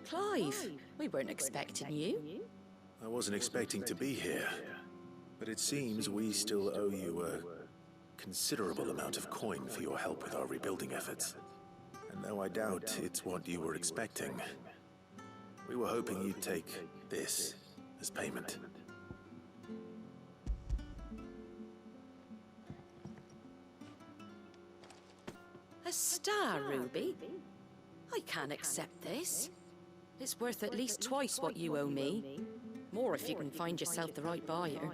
Clive, we weren't expecting you. I wasn't expecting to be here, but it seems we still owe you a considerable amount of coin for your help with our rebuilding efforts. And though I doubt it's what you were expecting, we were hoping you'd take this as payment. A star, Ruby? I can't accept this. It's worth at least twice what you owe me. More if you can find yourself the right buyer.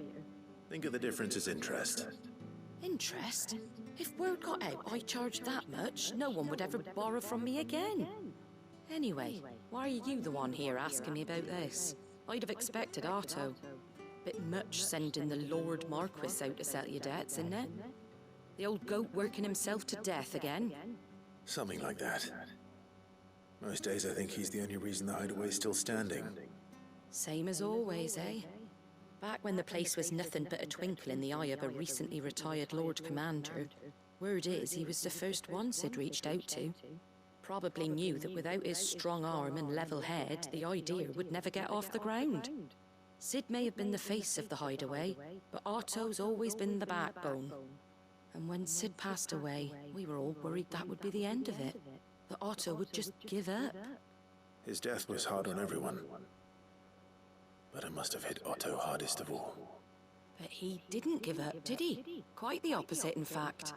Think of the difference as interest. Interest? If word got out I charged that much, no one would ever borrow from me again. Anyway, why are you the one here asking me about this? I'd have expected Otto. Bit much sending the Lord Marquis out to settle your debts, isn't it? The old goat working himself to death again? Something like that. Most days I think he's the only reason the hideaway's still standing. Same as always, eh? Back when the place was nothing but a twinkle in the eye of a recently retired Lord Commander, word is he was the first one Sid reached out to. Probably knew that without his strong arm and level head, the idea would never get off the ground. Sid may have been the face of the hideaway, but Otto's always been the backbone. And when Sid passed away, we were all worried that would be the end of it. That Otto would just give up. His death was hard on everyone. But it must have hit Otto hardest of all. But he didn't give up, did he? Quite the opposite, in fact.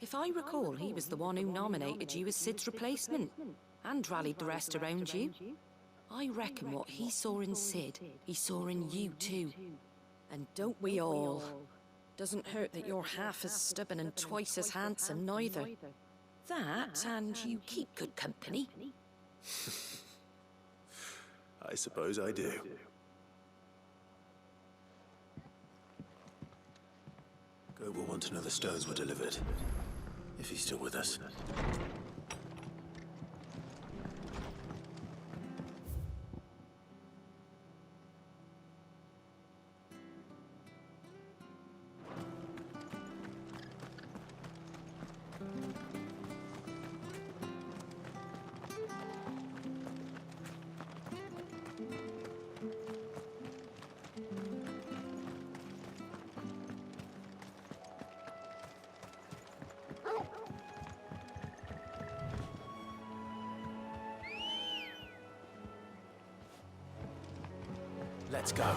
If I recall, he was the one who nominated you as Sid's replacement, and rallied the rest around you. I reckon what he saw in Sid, he saw in you too. And don't we all? Doesn't hurt that you're half as stubborn and twice as handsome, neither. That, and you keep good company. I suppose I do. Goat will want to know the stones were delivered, if he's still with us. Let's go.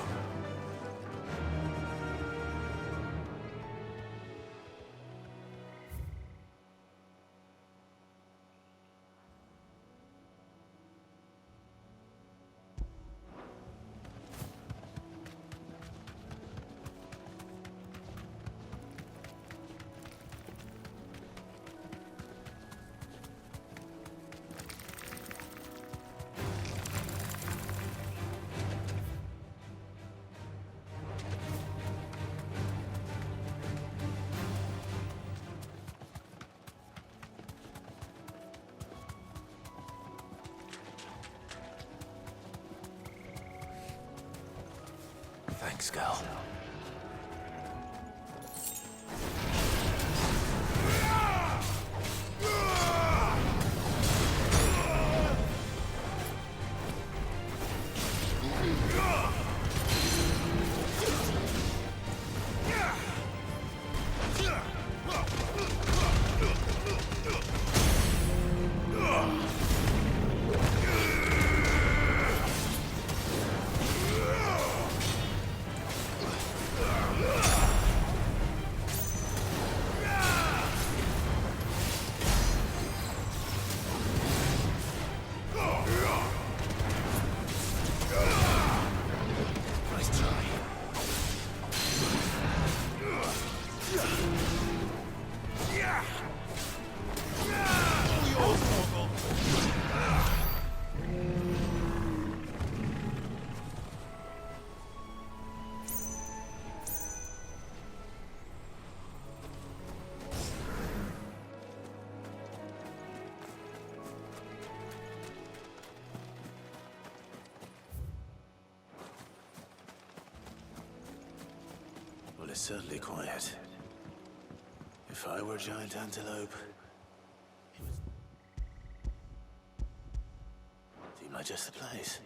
Thanks, girl. Well, it's certainly quiet. If I were a giant antelope, it was... like just the place.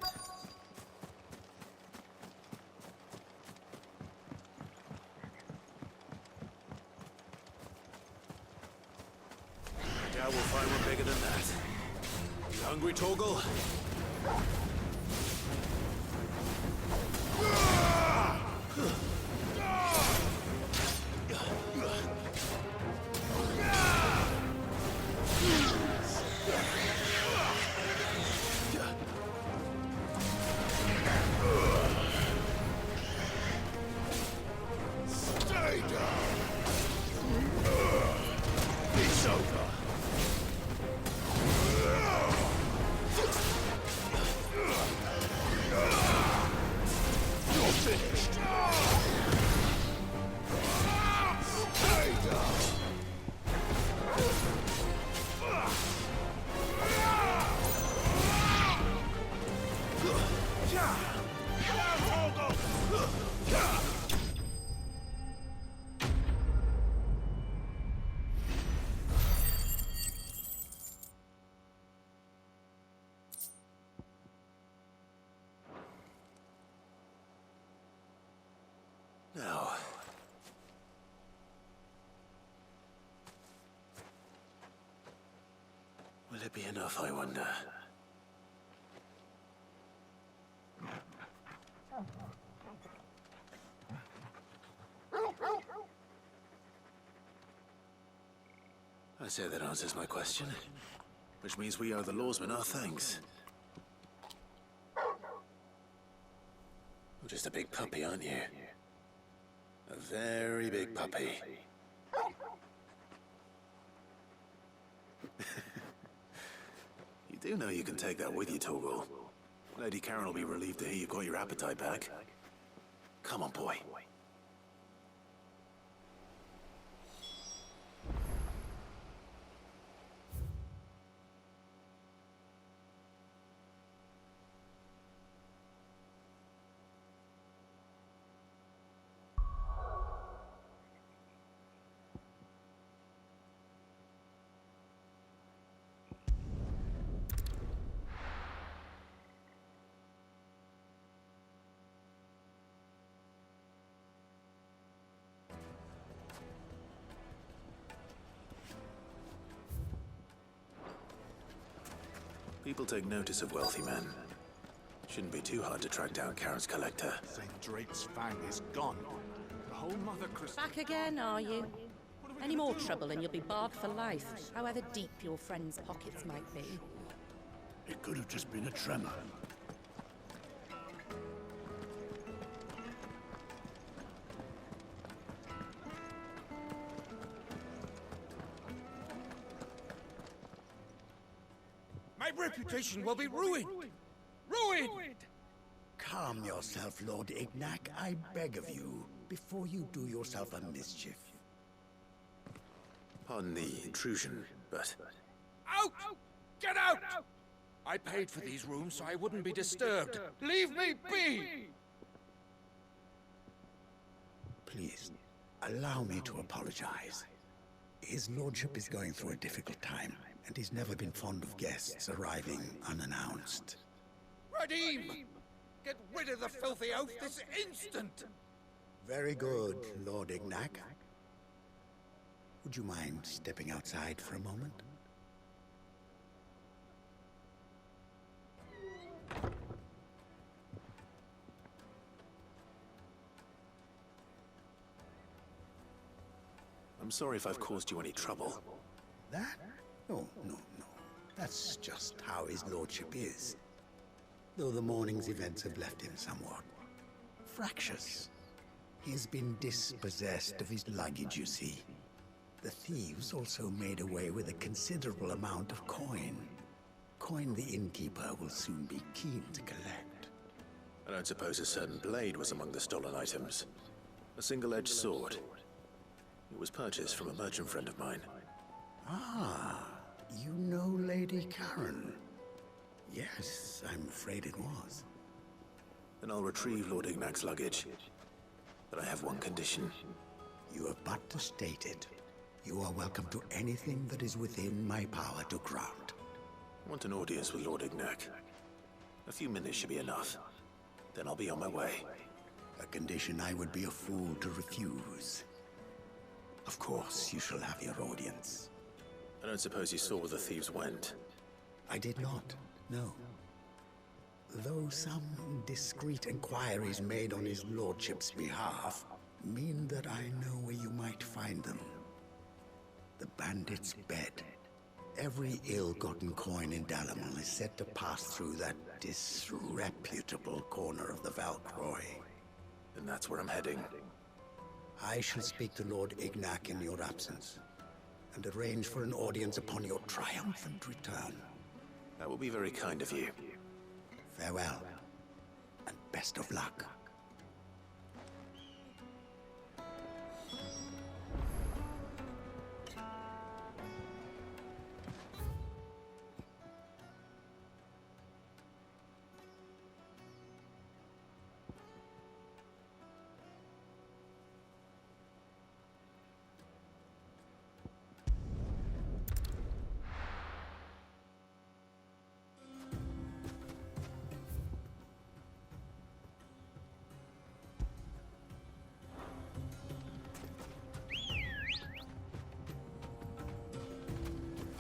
I doubt we'll find one bigger than that. You hungry, Torgal? Now, will it be enough, I wonder? I say that answers my question, which means we owe the lawsmen our thanks. You're just a big puppy, aren't you? A very big puppy. You do know you can take that with you, Torgal. Lady Karen will be relieved to hear you've got your appetite back. Come on, boy. People take notice of wealthy men. Shouldn't be too hard to track down Karen's collector. St. Drake's fang is gone. The whole mother Cristais... Back again, are you? Any more trouble and you'll be barred for life, however deep your friend's pockets might be. It could have just been a tremor. My reputation will be ruined! Ruined! Calm yourself, Lord Ignac, I beg of you, before you do yourself a mischief. Pardon the intrusion, but... Out! Get out! I paid for these rooms so I wouldn't be disturbed. Leave me be! Please, allow me to apologize. His lordship is going through a difficult time, and he's never been fond of guests arriving unannounced. Radim! Get rid of the filthy oaf this instant! Very good, Lord Ignac. Would you mind stepping outside for a moment? I'm sorry if I've caused you any trouble. That? No, no, no. That's just how his lordship is. Though the morning's events have left him somewhat fractious. He has been dispossessed of his luggage, you see. The thieves also made away with a considerable amount of coin. Coin the innkeeper will soon be keen to collect. I don't suppose a certain blade was among the stolen items. A single-edged sword. It was purchased from a merchant friend of mine. Ah, you know Lady Karen. Yes, I'm afraid it was. Then I'll retrieve Lord Ignac's luggage. But I have one condition. You have but to state it. You are welcome to anything that is within my power to grant. I want an audience with Lord Ignac. A few minutes should be enough. Then I'll be on my way. A condition I would be a fool to refuse. Of course, you shall have your audience. I don't suppose you saw where the thieves went. I did not, no. Though some discreet inquiries made on his lordship's behalf mean that I know where you might find them. The bandit's bed. Every ill-gotten coin in Dalamal is said to pass through that disreputable corner of the Valcroy. Then that's where I'm heading. I shall speak to Lord Ignac in your absence, and arrange for an audience upon your triumphant return. That will be very kind of you. Farewell, and best of luck.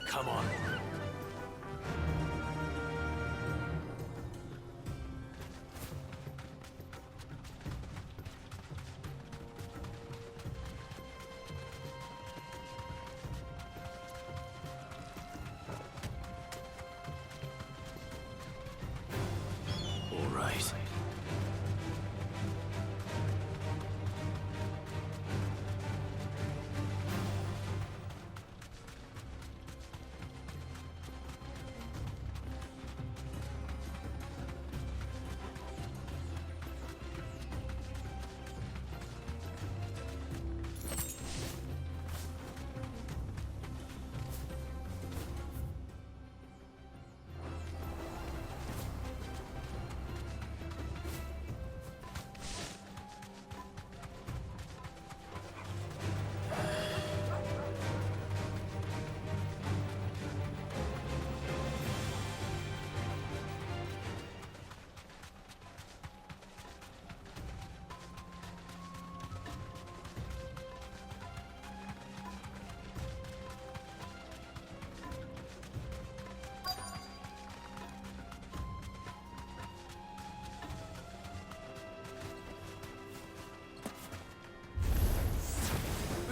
Come on. All right.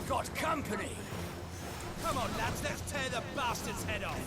Got company! Come on, lads, let's tear the bastard's head off!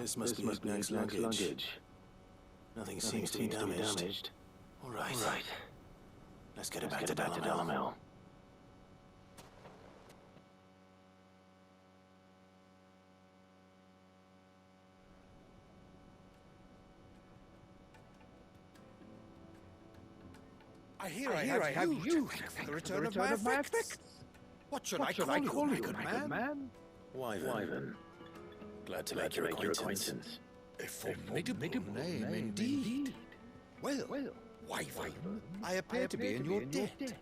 This must be Ignac's luggage. Nothing seems to be damaged. All right. Let's get it back to Delamel. I hear I have you for the return of my effects. What should I call you, my good man? Wyvern. Glad to make your acquaintance. A formidable name indeed. Well, Wyvern, I appear to be in your debt.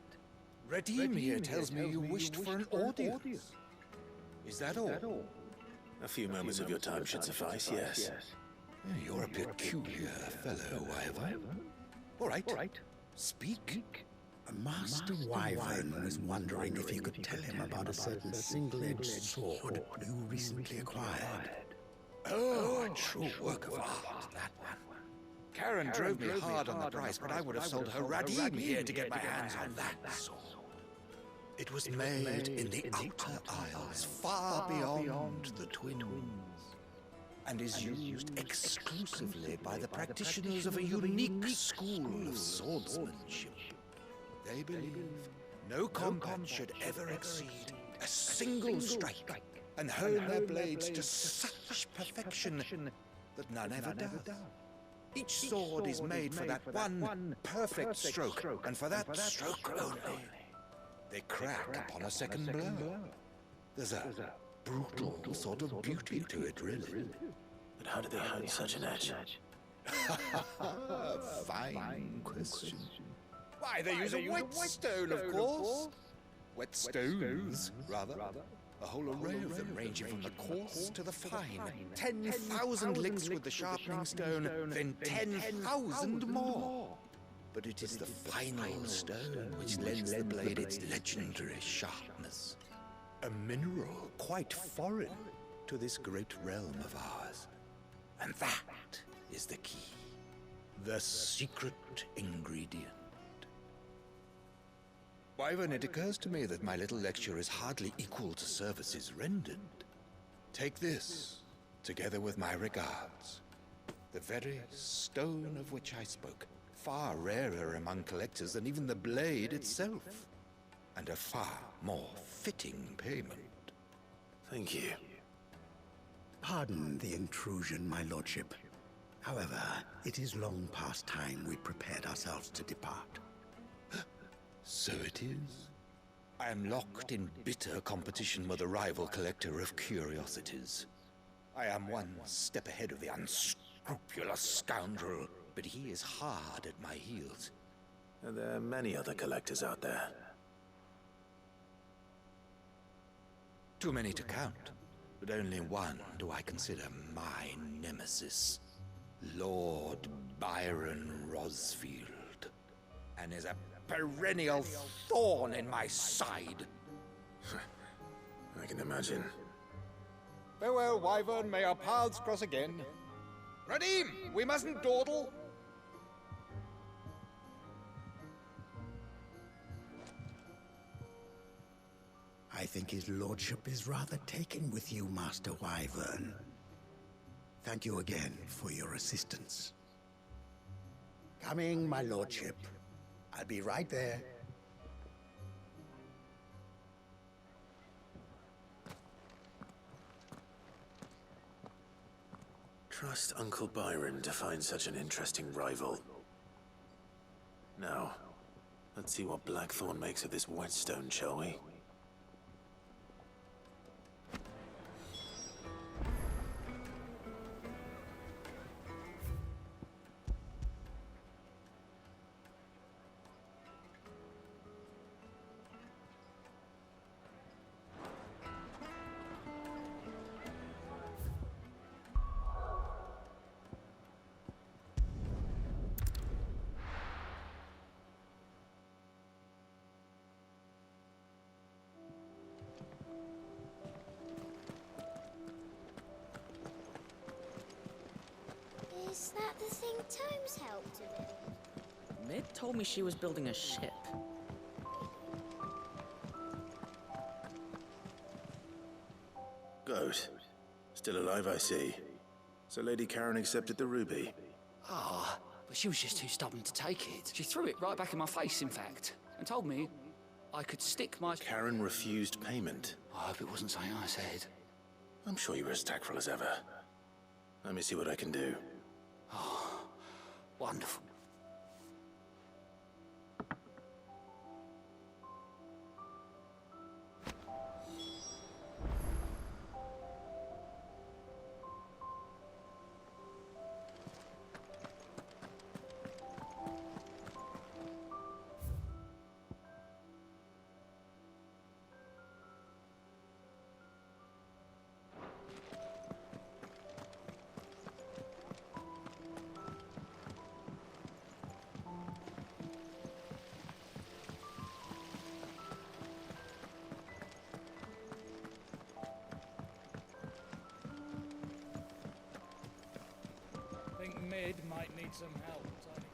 Redeem here tells me you wished for an audience. Is that all? A few moments of your time should suffice, yes. You're a peculiar fellow, Wyvern. All right. Speak. Master Wyvern was wondering if you could tell him about a certain single-edged sword you recently acquired. Oh, a true work of art, that one. Karen drove me hard on the price, but I would have sold her Radim here to get my hands on that sword. It was made in the Outer Isles, far beyond the Twins, and is used exclusively by the practitioners of a unique school of swordsmanship. They believe no combat should ever exceed a single strike, and hone their blades to such perfection that none ever does. Each sword is made for that one perfect stroke, and for that stroke only. They crack upon a second blow. There's a brutal sort of beauty to it, really. But how did they hone such an edge? Fine question. Why, they use a whetstone, of course. Whetstones, rather. A whole array of them, ranging from the coarse to the fine. 10,000 licks with the sharpening stone, then 10,000 more. But it is the final stone which lends the blade its legendary sharpness. A mineral quite foreign to this great realm of ours. And that is the key. The secret ingredient. Wyvern, it occurs to me that my little lecture is hardly equal to services rendered. Take this, together with my regards. The very stone of which I spoke, far rarer among collectors than even the blade itself, and a far more fitting payment. Thank you. Pardon the intrusion, my lordship. However, it is long past time we prepared ourselves to depart. So it is. I am locked in bitter competition with a rival collector of curiosities. I am one step ahead of the unscrupulous scoundrel, but he is hard at my heels. Are there many other collectors out there? Too many to count, but only one do I consider my nemesis. Lord Byron Rosfield, and is a perennial thorn in my side. I can imagine. Farewell, Wyvern. May our paths cross again. Radim, we mustn't dawdle. I think his lordship is rather taken with you, Master Wyvern. Thank you again for your assistance. Coming, my lordship. I'll be right there. Trust Uncle Byron to find such an interesting rival. Now, let's see what Blackthorn makes of this whetstone, shall we? Is that the thing Tomes helped to build? Mid told me she was building a ship. Goat. Still alive, I see. So Lady Karen accepted the ruby. Ah, but she was just too stubborn to take it. She threw it right back in my face, in fact, and told me I could stick my... Karen refused payment. I hope it wasn't something I said. I'm sure you were as tactful as ever. Let me see what I can do. Oh, wonderful. Mid might need some help, Tony.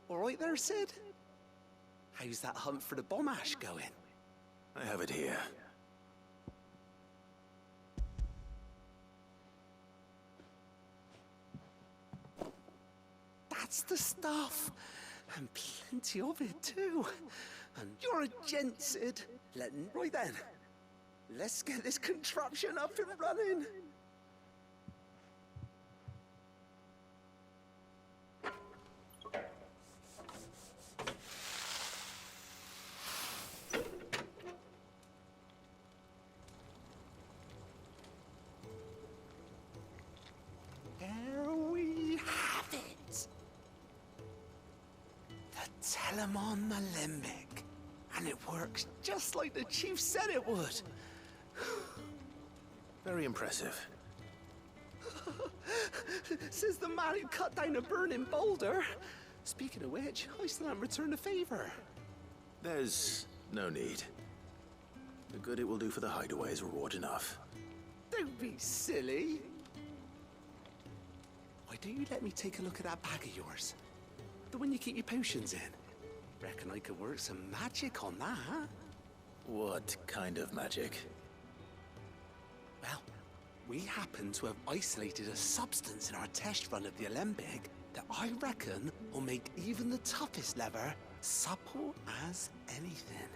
All right there, Sid? How's that hunt for the bomb ash going? I have it here. That's the stuff. And plenty of it, too. And you're a gent, Sid. Right then. Let's get this contraption up and running. There we have it. The Telemon Alembic. And it works just like the chief said it would. Very impressive. Says the man who cut down a burning boulder. Speaking of which, I still haven't returned the favor. There's no need. The good it will do for the hideaway is reward enough. Don't be silly. Why don't you let me take a look at that bag of yours? The one you keep your potions in. Reckon I could work some magic on that, huh? What kind of magic? Well, we happen to have isolated a substance in our test run of the Alembic that I reckon will make even the toughest leather supple as anything.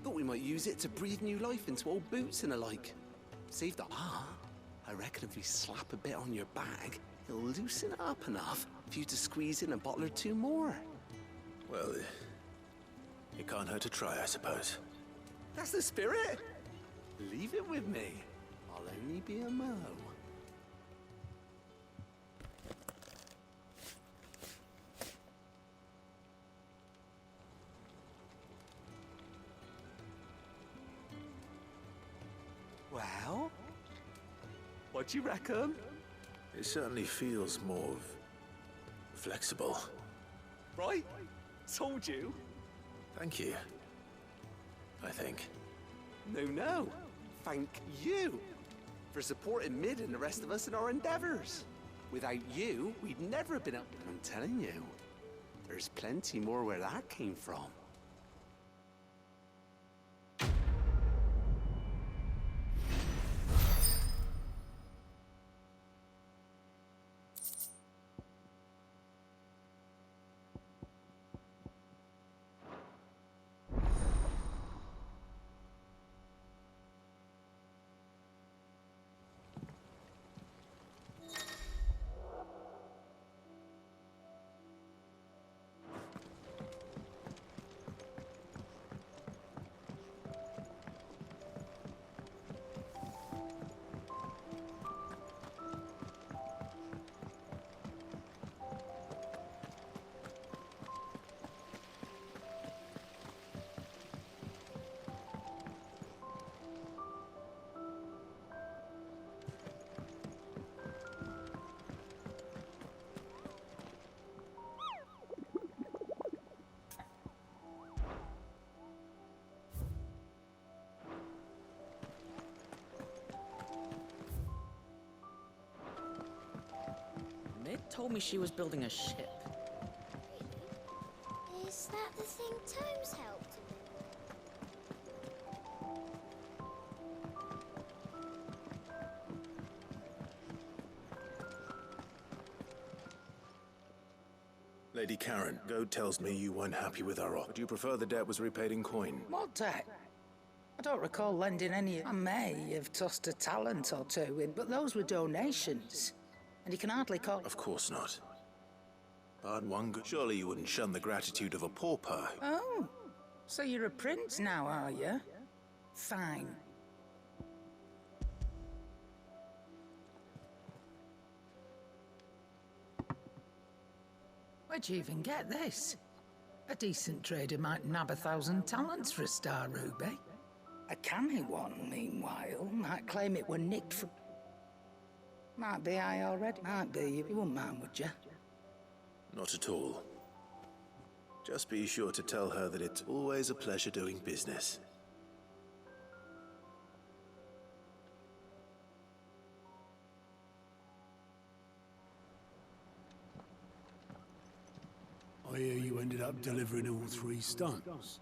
Thought we might use it to breathe new life into old boots and the like. Save the I reckon if we slap a bit on your bag, it'll loosen it up enough for you to squeeze in a bottle or two more. Well, it can't hurt to try, I suppose. That's the spirit. Leave it with me. I'll only be a mo. Well, what do you reckon? It certainly feels more flexible. Right? Told you. Thank you. I think. No. Thank you for supporting Mid and the rest of us in our endeavors. Without you, we'd never have been up. I'm telling you, there's plenty more where that came from. Mid told me she was building a ship. Really? Is that the thing Tomes helped with? Lady Karen, Goad tells me you weren't happy with our offer. Do you prefer the debt was repaid in coin? What debt? I don't recall lending any. I may have tossed a talent or two in, but those were donations. And you can hardly call... Of course not. But one good... Surely you wouldn't shun the gratitude of a pauper. Oh, so you're a prince now, are you? Fine. Where'd you even get this? A decent trader might nab 1,000 talents for a star ruby. A canny one, meanwhile, might claim it were nicked from... Might be I already. Might be. You wouldn't mind, would you? Not at all. Just be sure to tell her that it's always a pleasure doing business. I hear you ended up delivering all 3 stunts.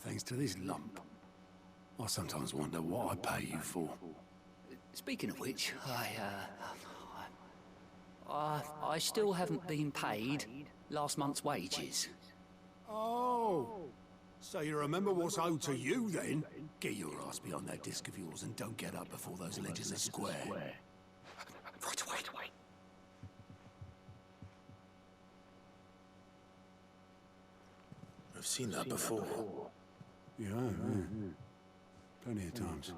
Thanks to this lump. I sometimes wonder what I pay you for. Speaking of which, I still haven't been paid last month's wages. Oh, so you remember what's owed to you then? Get your ass behind that disc of yours and don't get up before those ledgers are square. Right away. I've seen that before. Yeah. Plenty of times.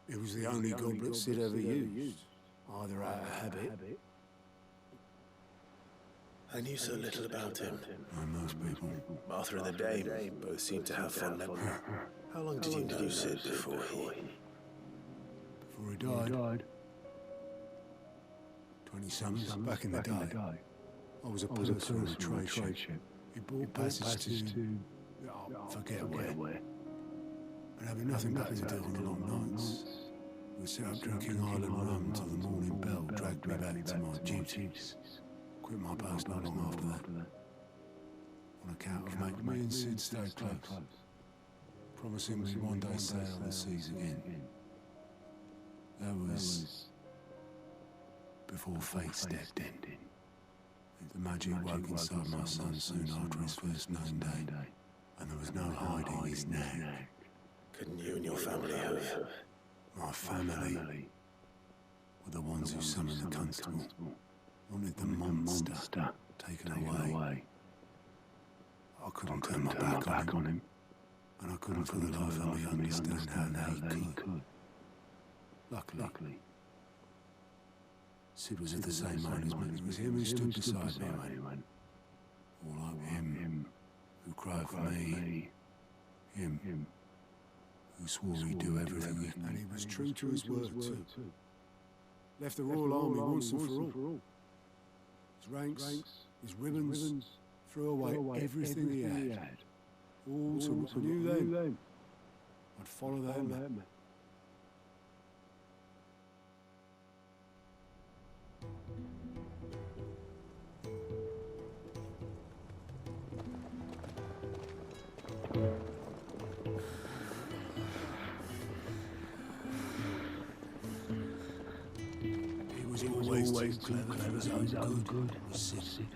It was the only goblet Sid ever used. Either out of habit... I knew so little about him. And most people. Martha and the Dame both seem to have fond memories. How long did you know Sid before he... Before he died? 20 summers, back in the day. I was a purser on a trade ship. He bought passage to... forget where. And having nothing better to do on the long nights, we set up drinking island rum till the morning bell dragged me back to my duties. Quit my post not long after that. On account of making me and Sid stay close. Promising we'd one day sail the seas again. That was... before fate stepped in. The magic woke inside my son soon after his first known day. And there was no hiding his neck. Couldn't you and your family have... My family were the ones who summoned the constable. Wanted the monster taken away. I couldn't turn my back on him. And I couldn't for the life of me understand how they could. Luckily, Sid was of the same mind as me. It was him who stood beside me when... All like him, who cried for me. Him, who swore he'd do everything he could. And he was true to his word too. Left the Royal Army once and for all. His ranks, his ribbons, threw away everything he had. All to what I knew then. I'd follow that man. Always too clever for his own good. Was Sid.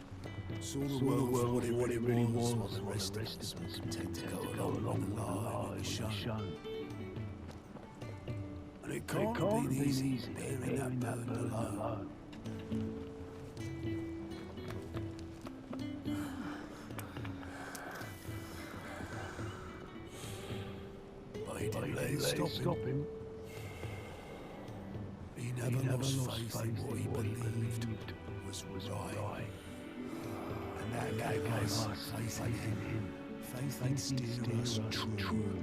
Saw the world for what it really was, while the rest of us were content to go along the lie it was shown. And it can't have been easy bearing that burden alone. But he didn't let it stop him. He never lost faith in what he believed was right. And that gave us faith in him. Faith he'd steer us true.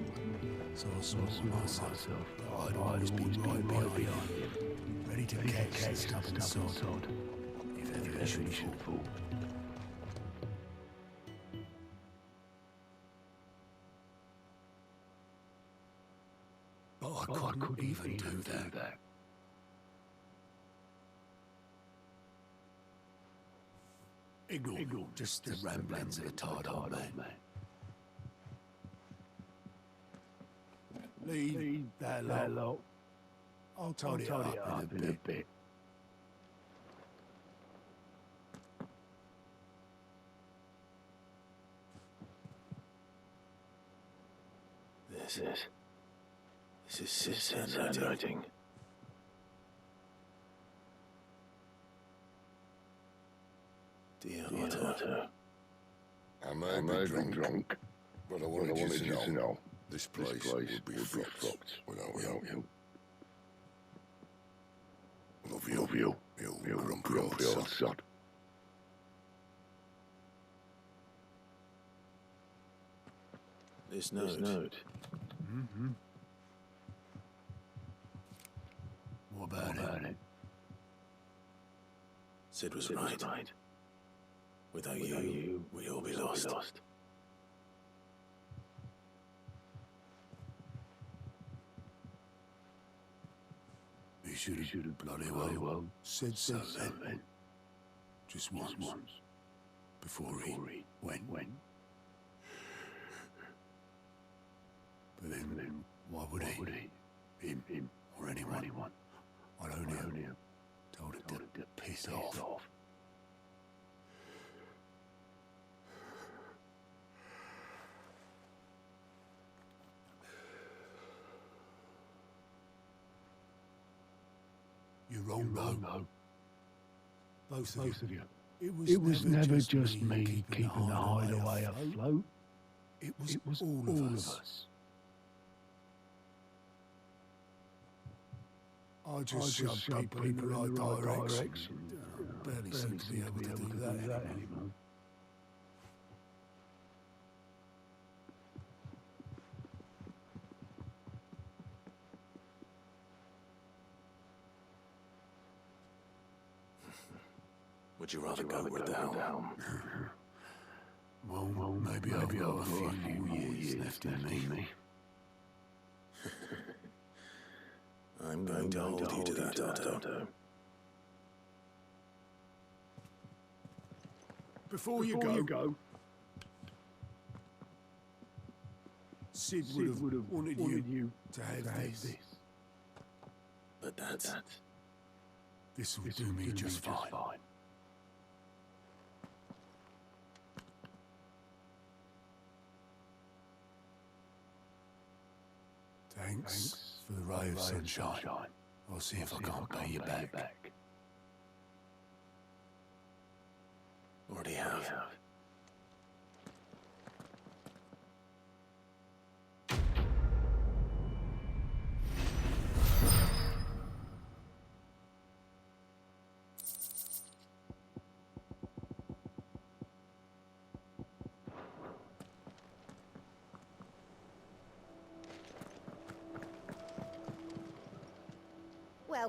So I swore to myself that I'd always be right behind him, ready to catch the stubborn sod, if ever he should fall. But I couldn't even do that. Ignore just the ramblings of a tired old man. Leave that lot. I'll tidy it up in a bit. This is Sis handwriting. Dear Otto. I may be drunk, but I wanted you to know this place would be fucked without you. Love you, you grumpy old sod. This note. Mm-hmm. What about it? Sid was right. Without you, we'd all be lost. He should have bloody well said so then. Just once. Before he went. But then, why would he? Him or anyone? I'd only have told him to piss off. You're wrong, no. Both of you. It was never just me keeping the hideaway afloat. It was all of us. I just shoved people in the right direction. Barely seem to be able to do that anymore. Would you rather go with the helm? Well, maybe I've got a few more years left in me. I'm going to hold you to that, Otto. Before you go, Sid would have wanted you to have this. But this will do me just fine. Thanks for the ray of sunshine. I'll see if I can't pay you back. Already have.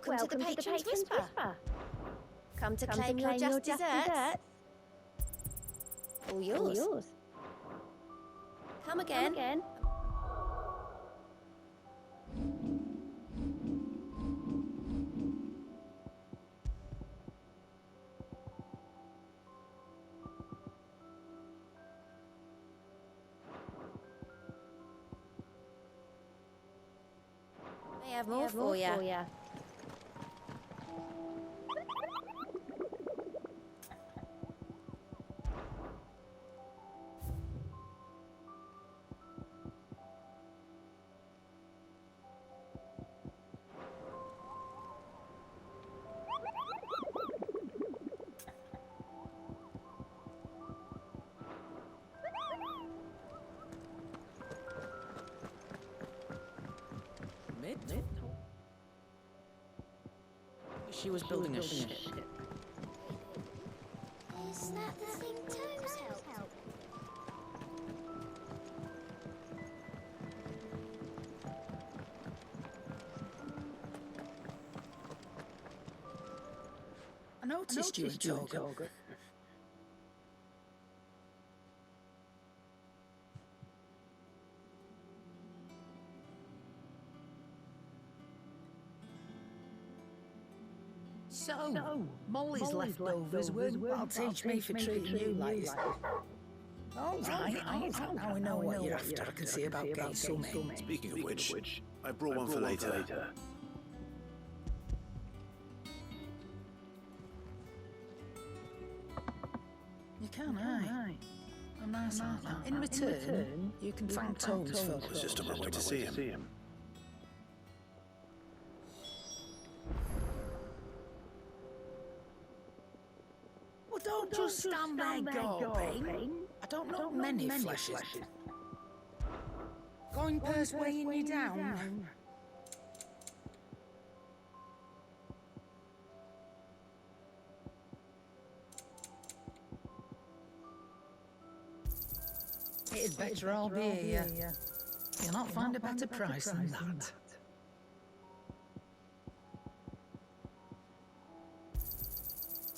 Welcome to the Patron's Whisper. Come to claim your just desserts. All yours. Come again. I have more for you. She was building a ship. Is that the thing Tomes helped? I noticed you in Toga. So, Molly's leftovers weren't what teach me for treating you like this. All right. Now we know what you're after. I can see about getting some in. Speaking of which, I brought one for later. You can, aye. In return, you can thank Tomes for... It was just on my way to see him. Well, don't just stand there gawping. I don't know many fleshes. Going purse weighing you down. It'd better all be here. You'll not find a better price than that.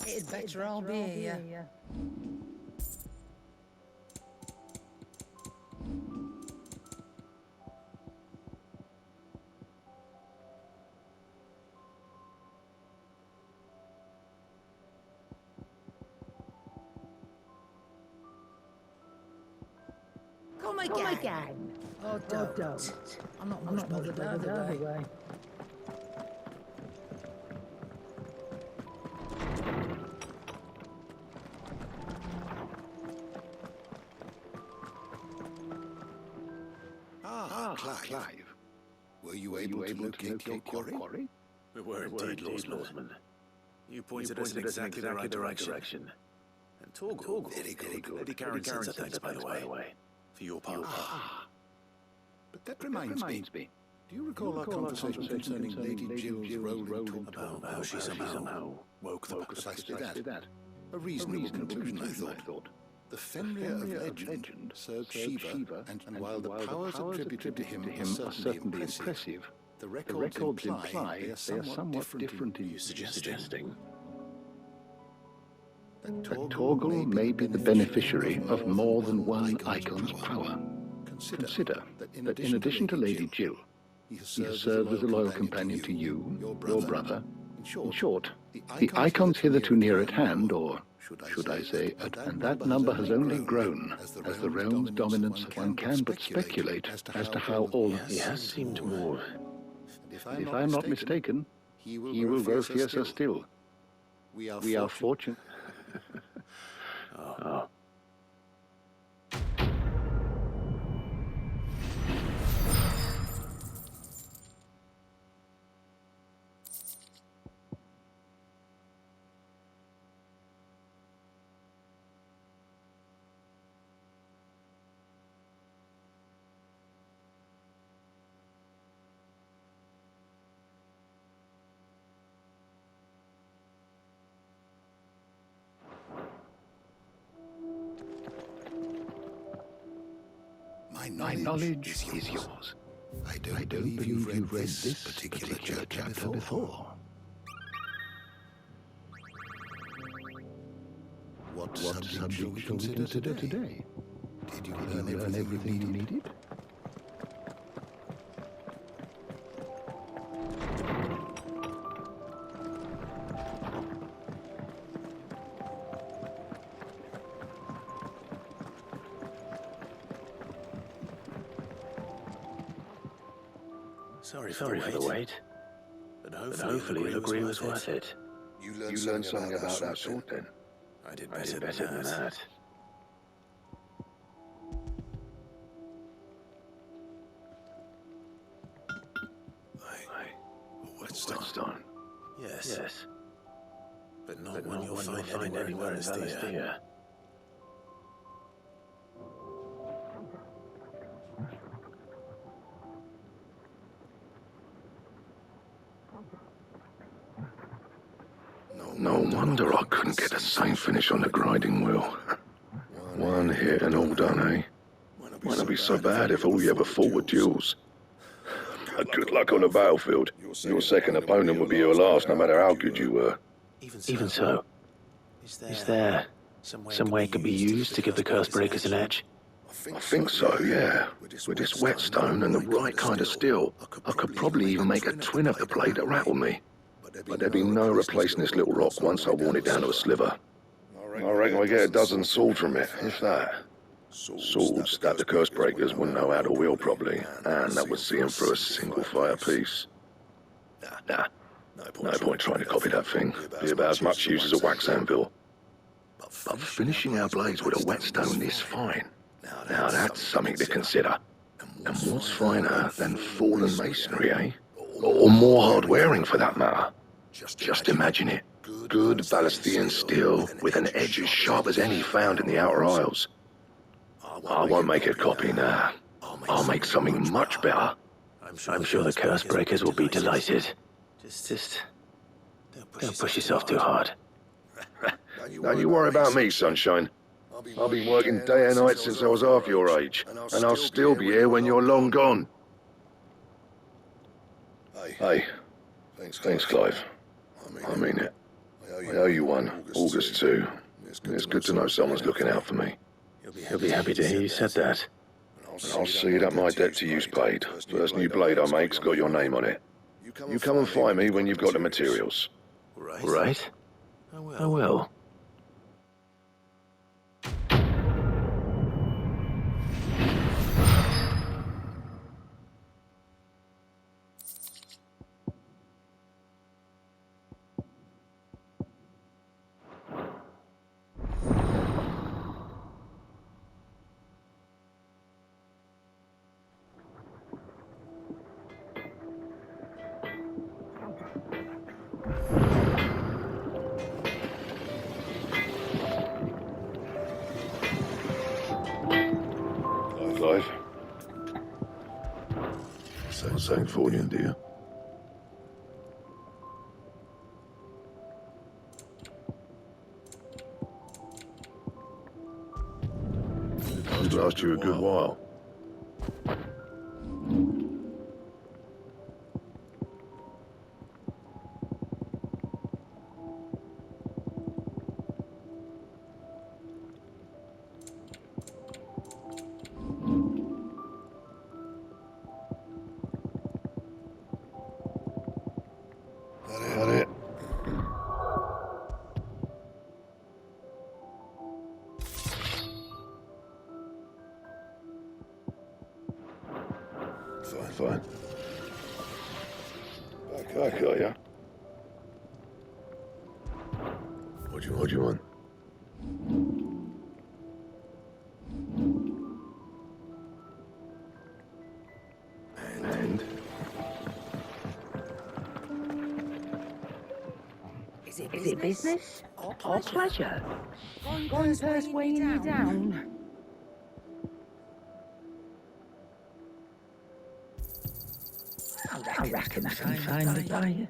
It'd better all be here. Come again. Oh, don't. I'm not much bothered either way. Clive. Were you able to locate your quarry? We were indeed, Lordsman. You pointed us in exactly the right direction. And Torgal, very good. Lady Karen sends her thanks, by the way, for your part. But that reminds me. Do you recall our conversation concerning Lady Jill's role in about how she somehow woke the... Precisely that. A reasonable conclusion, I thought. The Fenrir of legend served Shiva, and while the powers attributed to him are certainly impressive, the records imply they are somewhat different in suggesting that Torgal may be the beneficiary of more than one icon's power. Consider that in addition to Lady Jill, he has served as a loyal companion to you, your brother. In short, the icons hitherto near at hand, or should I say, and that number has only grown as the realm's dominance. One can but speculate as to how all... He has seemed to move. If I am not mistaken, he will grow fiercer still. We are fortunate. My knowledge is yours. I don't believe you've read this particular chapter before. What subject shall we consider today? Did you learn everything you needed? Sorry for the wait. But hopefully the agree was worth it. You learned something about that sort then? I did better than that. Whetstone. Yes. But not one you'll find anywhere in Valisthea. No wonder I couldn't get the same finish on the grinding wheel. One hit and all done, eh? Won't be so bad if all you ever fought were duels. Good luck on the battlefield. Your second opponent will be your last, no matter how good you were. Even so, is there some way it could be used to give the curse breakers an edge? I think so, yeah. With this whetstone and the right kind of steel, I could probably even make a twin of the blade that rattled me. But there'd be no replacing this little rock once I worn it down to a sliver. I reckon we get a dozen swords from it, if that. Swords that the curse breakers wouldn't know how to wield properly, and that would see them through a single fire piece. Nah, no point trying to copy that thing. Be about as much use as a wax anvil. But finishing our blades with a whetstone this fine, now that's something to consider. And what's finer than fallen masonry, eh? Or more hard-wearing, for that matter. Just imagine it. Good Valisthean steel with an edge as sharp as any found in the Outer Isles. I won't make a copy now. I'll make something much better. I'm sure the curse breakers will be delighted. Just don't push yourself too hard. Don't you worry about me, sunshine. I've been working day and night since I was half your age, and I'll still be here when you're long gone. Hey, thanks, Clive. I mean it. I owe you one, August too. It's good to know someone's looking out for me. He'll be happy to hear you said that. And I'll see that my debt to you's paid. First new blade I make's got your name on it. You come and find me when you've got the materials. All right? I will. Clive? Something for you, dear. It'll last you a good while. That it? Fine. Back, are ya? What do you want? And? Is it business or pleasure? One purse weighing you down. I reckon I can find a buyer.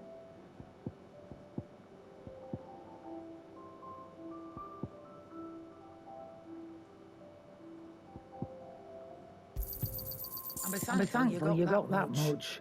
I'll be thankful you got that much.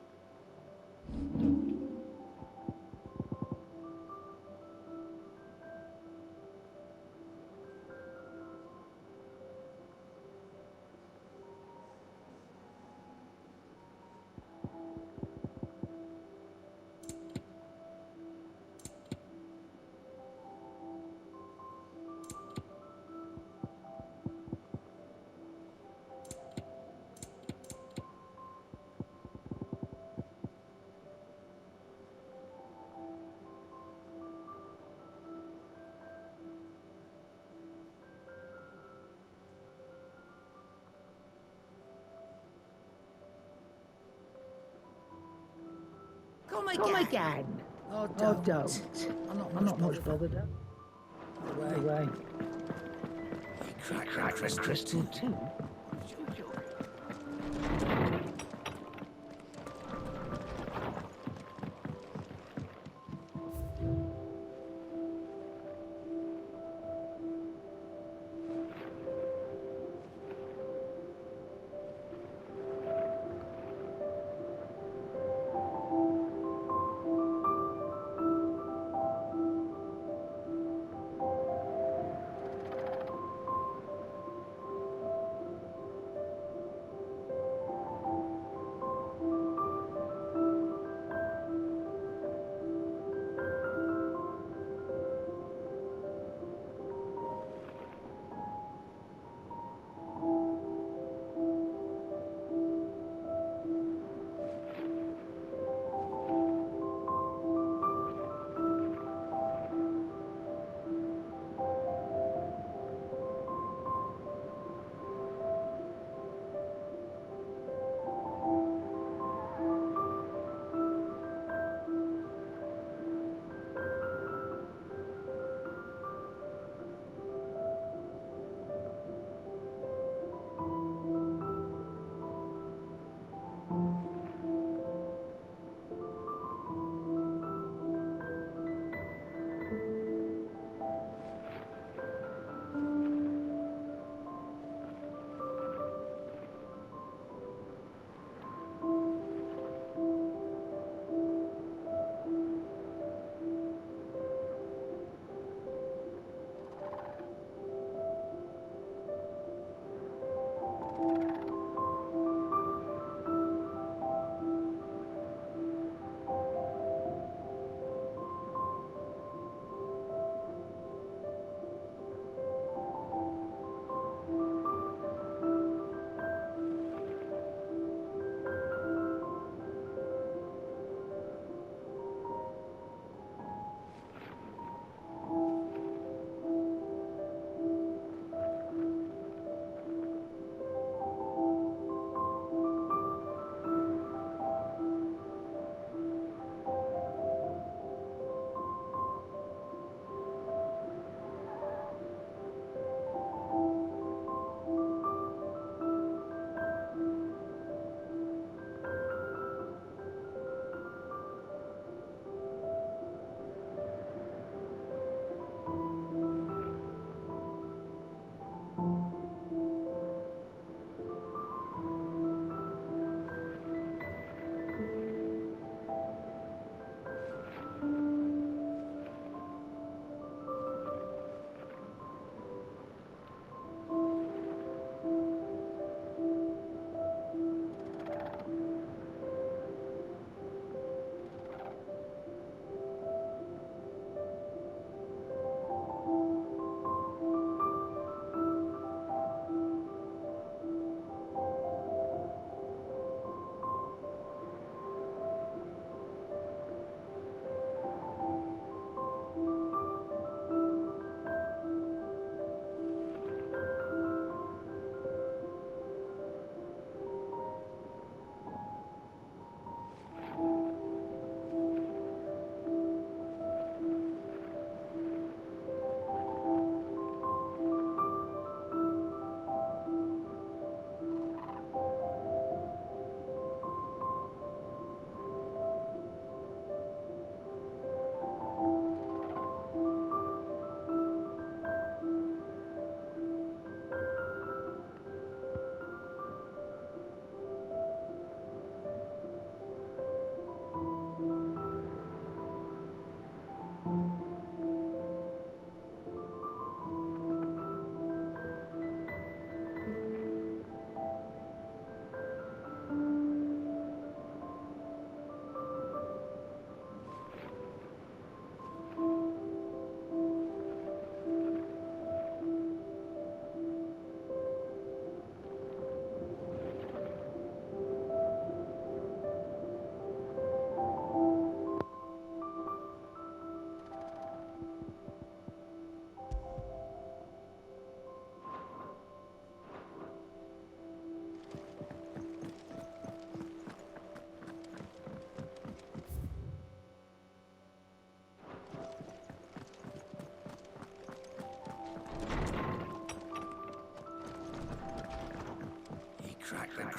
Come again. Or don't. I'm not much bothered. Away. Crack crystal too.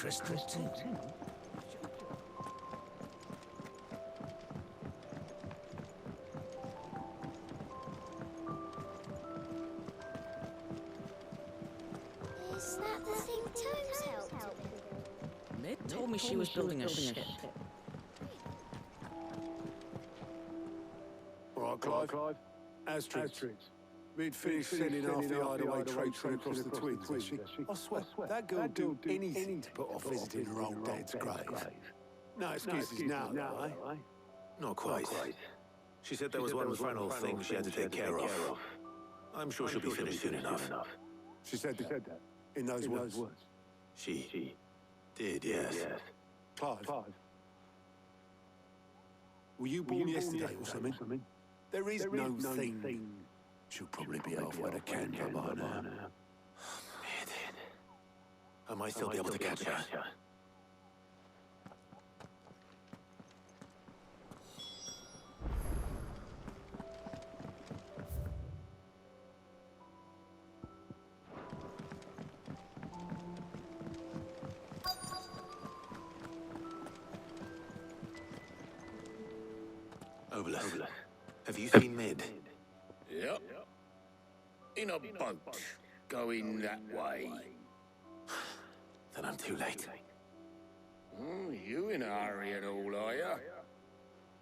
crystal too. Is that the thing Tomes helped with? Mid told me she was building a ship. All right, Clive. Asterix. We'd finished sending half the hideaway traipsing across the Twins, has she? I swear, that girl do anything to put off visiting her old dad's grave. No excuses now, eh? Not quite. She said there was one final thing she had to take care of. I'm sure she'll be finished soon enough. She said that, in those words. She did, yes. Clive. Were you born yesterday or something? There is no thing. She'll probably be halfway to Canada by now. I might still be able to catch her. Obelus, have you seen Mid? Yep. In a boat, going that way. Then I'm too late. You in a hurry at all, are you?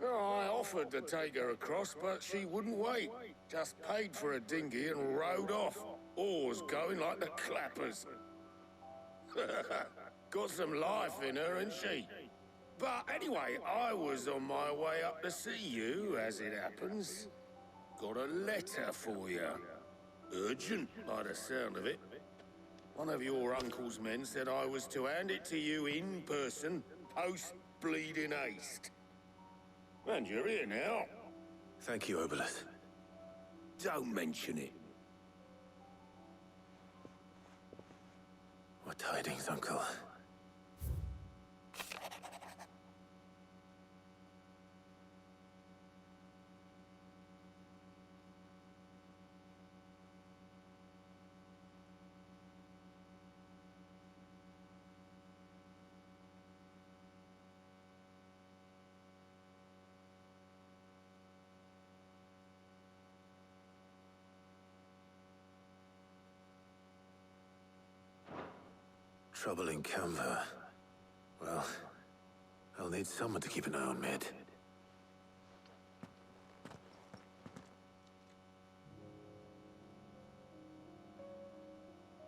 Oh, I offered to take her across, but she wouldn't wait. Just paid for a dinghy and rowed off. Oars going like the clappers. Got some life in her, ain't she? But anyway, I was on my way up to see you, as it happens. Got a letter for you. Urgent, by the sound of it. One of your uncle's men said I was to hand it to you in person, post-bleeding haste. And you're here now. Thank you, Obelus. Don't mention it. What tidings, Uncle? Trouble in Canva. Well, I'll need someone to keep an eye on Mid.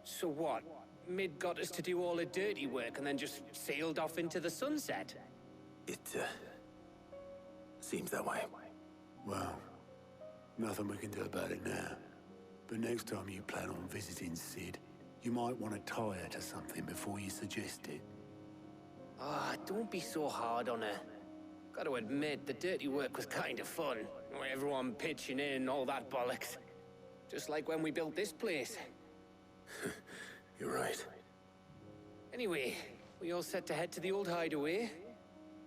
So what? Mid got us to do all the dirty work and then just sailed off into the sunset? It, seems that way. Well, nothing we can do about it now. But next time you plan on visiting Sid, you might want to tie her to something before you suggest it. Ah, don't be so hard on her. Gotta admit, the dirty work was kind of fun. Everyone pitching in, all that bollocks. Just like when we built this place. You're right. Anyway, we all set to head to the old hideaway.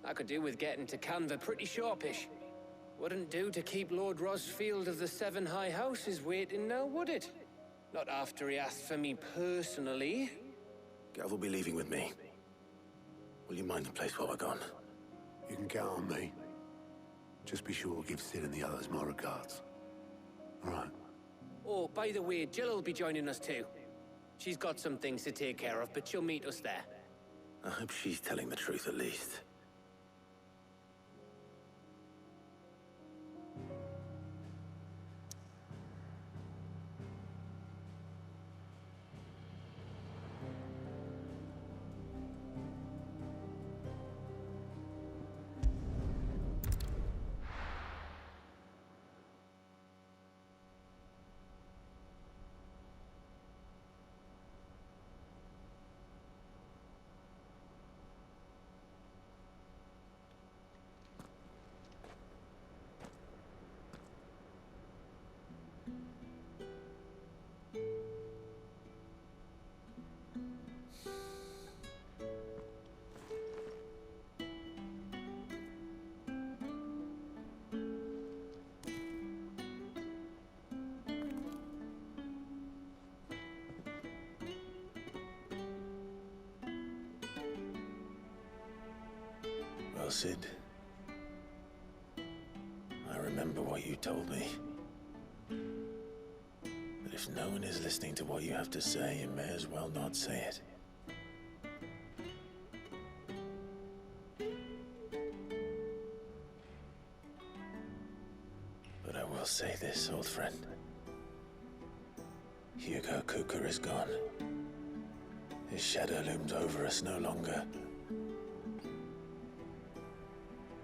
I could do with getting to Canva pretty sharpish. Wouldn't do to keep Lord Rosfield of the Seven High Houses waiting now, would it? Not after he asked for me personally. Gav will be leaving with me. Will you mind the place while we're gone? You can count on me. Just be sure to give Sid and the others my regards. All right. Oh, by the way, Jill will be joining us too. She's got some things to take care of, but she'll meet us there. I hope she's telling the truth at least. well, Sid. I remember what you told me. But if no one is listening to what you have to say, you may as well not say it. But I will say this, old friend. Hugo Kuka is gone. His shadow looms over us no longer.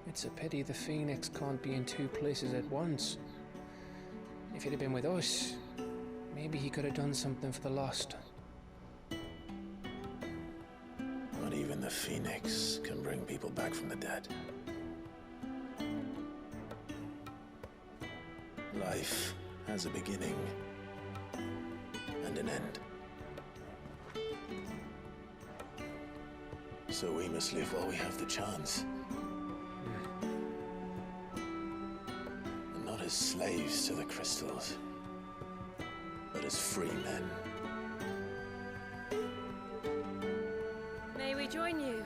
It's a pity the Phoenix can't be in two places at once. If he'd have been with us, maybe he could have done something for the lost. Not even the Phoenix can bring people back from the dead. Life has a beginning and an end. So we must live while we have the chance. And not as slaves to the crystals, but as free men. May we join you?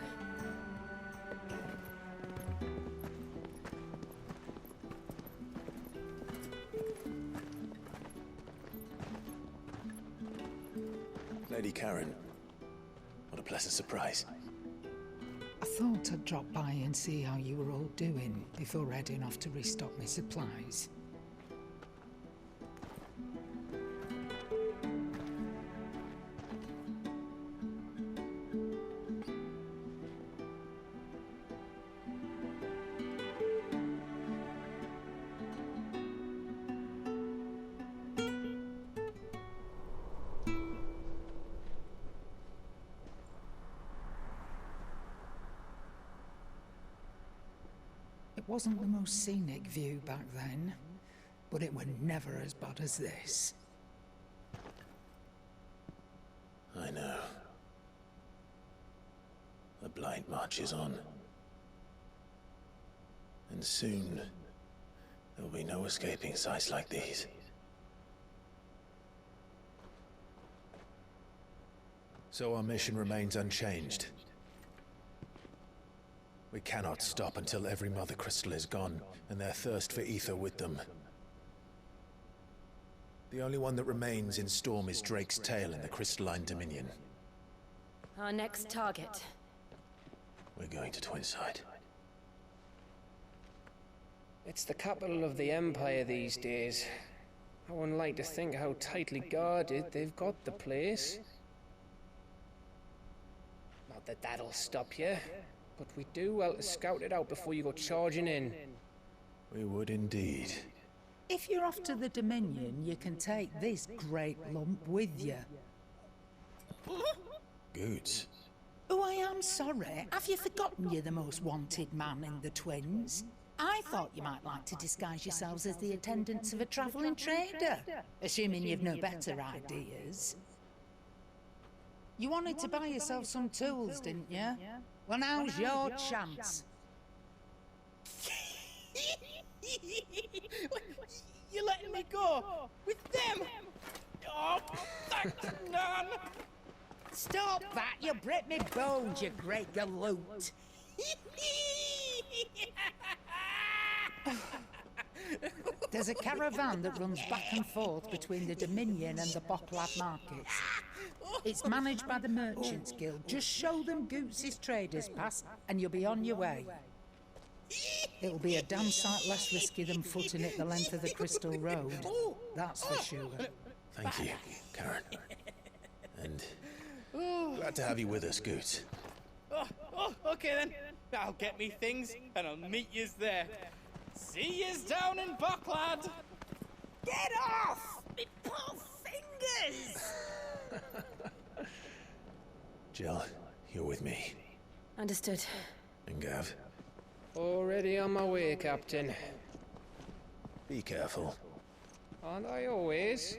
Lady Karen, what a pleasant surprise. I thought I'd drop by and see how you were all doing before heading off to restock my supplies. It wasn't the most scenic view back then, but it were never as bad as this. I know. The blight marches on. And soon, there'll be no escaping sights like these. So our mission remains unchanged. We cannot stop until every Mother Crystal is gone, and their thirst for ether with them. The only one that remains in Storm is Drake's Tail in the Crystalline Dominion. Our next target. We're going to Twinside. It's the capital of the Empire these days. I wouldn't like to think how tightly guarded they've got the place. Not that that'll stop you, but we do well to scout it out before you go charging in. We would indeed. If you're off to the Dominion, you can take this great lump with you. Goods. Oh, I am sorry. Have you forgotten you're the most wanted man in the Twins? I thought you might like to disguise yourselves as the attendants of a travelling trader, assuming you've no better ideas. You wanted to buy yourself some tools, didn't you? Well, now's your chance. You're letting me go? With them? Oh, thanks, Nan! Stop that! You break me bones, you great galoot! There's a caravan that runs back and forth between the Dominion and the Bocklad markets. It's managed by the Merchants Guild. Just show them Goots' traders pass, and you'll be on your way. It'll be a damn sight less risky than footing it the length of the Crystal Road. That's for sure. Thank you, Karen. And glad to have you with us, Goots. Okay then. I'll get me things, and I'll meet yous there. See yous down in Bocklad! Get off! Me poor fingers! Jill, you're with me. Understood. And Gav? Already on my way, Captain. Be careful. Aren't I always?